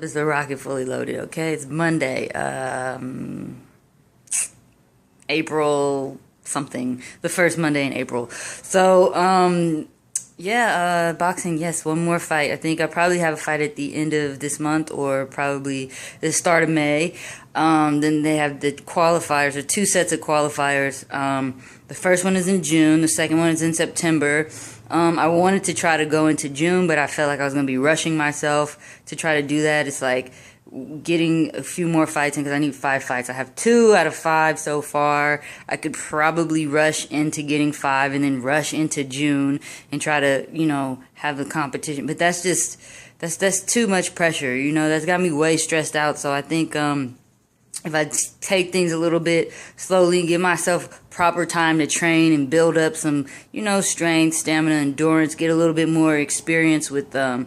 It's the RockIt Fully Loaded, okay? It's Monday, April something, the first Monday in April. So, boxing, yes, one more fight. I think I probably have a fight at the end of this month or probably the start of May. Then they have the qualifiers, or two sets of qualifiers. The first one is in June, the second one is in September. I wanted to try to go into June, but I felt like I was going to be rushing myself to try to do that. It's like getting a few more fights in because I need 5 fights. I have 2 out of 5 so far. I could probably rush into getting 5 and then rush into June and try to, have the competition. But that's just, that's too much pressure. That's got me way stressed out. So I think, if I take things a little bit slowly and give myself proper time to train and build up some, strength, stamina, endurance, get a little bit more experience with, the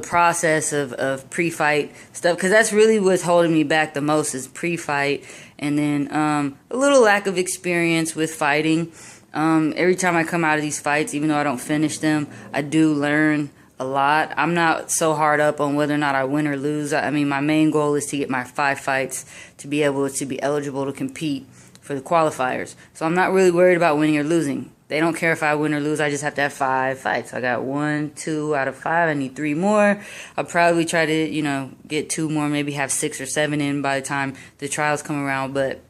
process of pre-fight stuff, because that's really what's holding me back the most is pre-fight, and then a little lack of experience with fighting. Every time I come out of these fights, even though I don't finish them, I do learn a lot. I'm not so hard up on whether or not I win or lose. I mean, my main goal is to get my 5 fights to be able to be eligible to compete for the qualifiers. So I'm not really worried about winning or losing. They don't care if I win or lose. I just have to have 5 fights. I got 1, 2 out of 5. I need 3 more. I'll probably try to, get 2 more, maybe have 6 or 7 in by the time the trials come around. But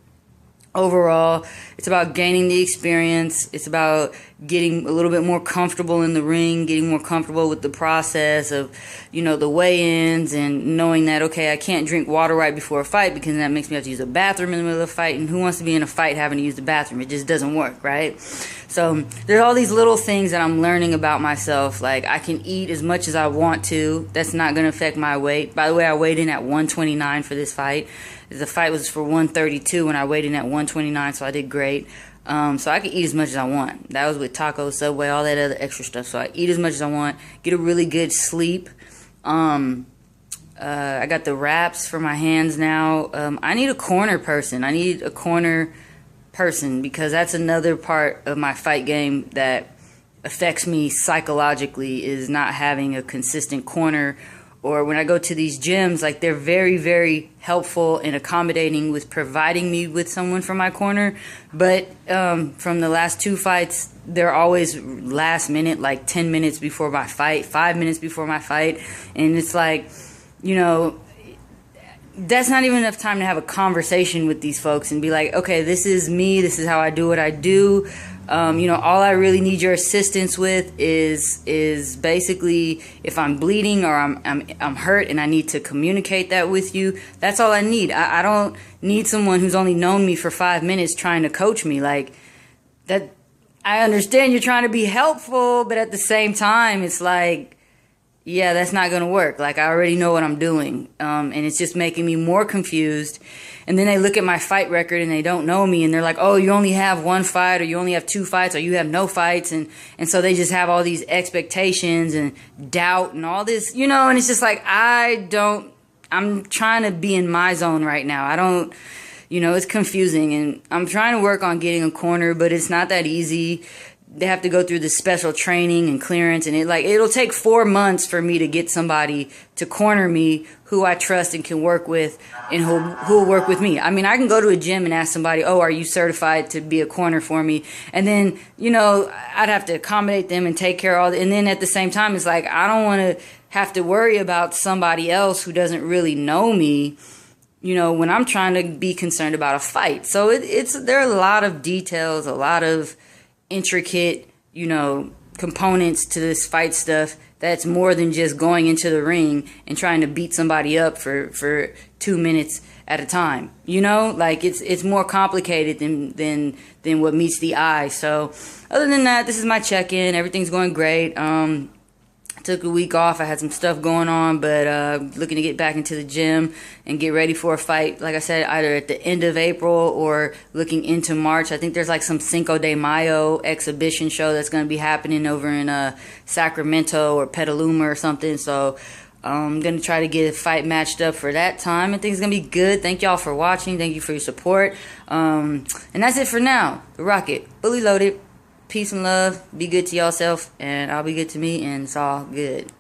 overall, it's about gaining the experience. It's about getting a little bit more comfortable in the ring, getting more comfortable with the process of, the weigh-ins, and knowing that, okay, I can't drink water right before a fight because that makes me have to use a bathroom in the middle of a fight, and who wants to be in a fight having to use the bathroom? It just doesn't work, right? So there's all these little things that I'm learning about myself. Like, I can eat as much as I want to. That's not going to affect my weight. By the way, I weighed in at 129 for this fight. The fight was for 132 and I weighed in at 129, so I did great. So I can eat as much as I want. That was with tacos, Subway, all that other extra stuff. So I eat as much as I want, get a really good sleep. I got the wraps for my hands now. I need a corner person. I need a corner person because that's another part of my fight game that affects me psychologically, is not having a consistent corner. Or when I go to these gyms, like, they're very, very helpful and accommodating with providing me with someone for my corner. But from the last 2 fights, they're always last minute, like 10 minutes before my fight, 5 minutes before my fight. And it's like, that's not even enough time to have a conversation with these folks and be like, okay, this is me, this is how I do what I do. All I really need your assistance with is basically if I'm bleeding or I'm hurt and I need to communicate that with you. That's all I need. I don't need someone who's only known me for 5 minutes trying to coach me. Like, that, I understand you're trying to be helpful, but at the same time, it's like, yeah, that's not going to work. Like, I already know what I'm doing. And it's just making me more confused. And then they look at my fight record and they don't know me. And they're like, oh, you only have 1 fight, or you only have 2 fights, or you have no fights. And so they just have all these expectations and doubt and all this, and it's just like, I'm trying to be in my zone right now. I don't, it's confusing. And I'm trying to work on getting a corner, but it's not that easy. They have to go through this special training and clearance, and it'll take 4 months for me to get somebody to corner me who I trust and can work with, and who will work with me. I mean, I can go to a gym and ask somebody, oh, are you certified to be a corner for me? And then, I'd have to accommodate them and take care of all that. And then at the same time, it's like, I don't want to have to worry about somebody else who doesn't really know me, when I'm trying to be concerned about a fight. So there are a lot of details, a lot of intricate, components to this fight stuff that's more than just going into the ring and trying to beat somebody up for 2 minutes at a time. Like, it's more complicated than what meets the eye. So other than that, this is my check-in. Everything's going great. Took a week off. I had some stuff going on, but looking to get back into the gym and get ready for a fight. Like I said, either at the end of April or looking into March. I think there's like some Cinco de Mayo exhibition show that's going to be happening over in Sacramento or Petaluma or something. So I'm going to try to get a fight matched up for that time. I think it's going to be good. Thank y'all for watching. Thank you for your support. And that's it for now. The RockIt, fully loaded. Peace and love. Be good to yourself, and I'll be good to me, and it's all good.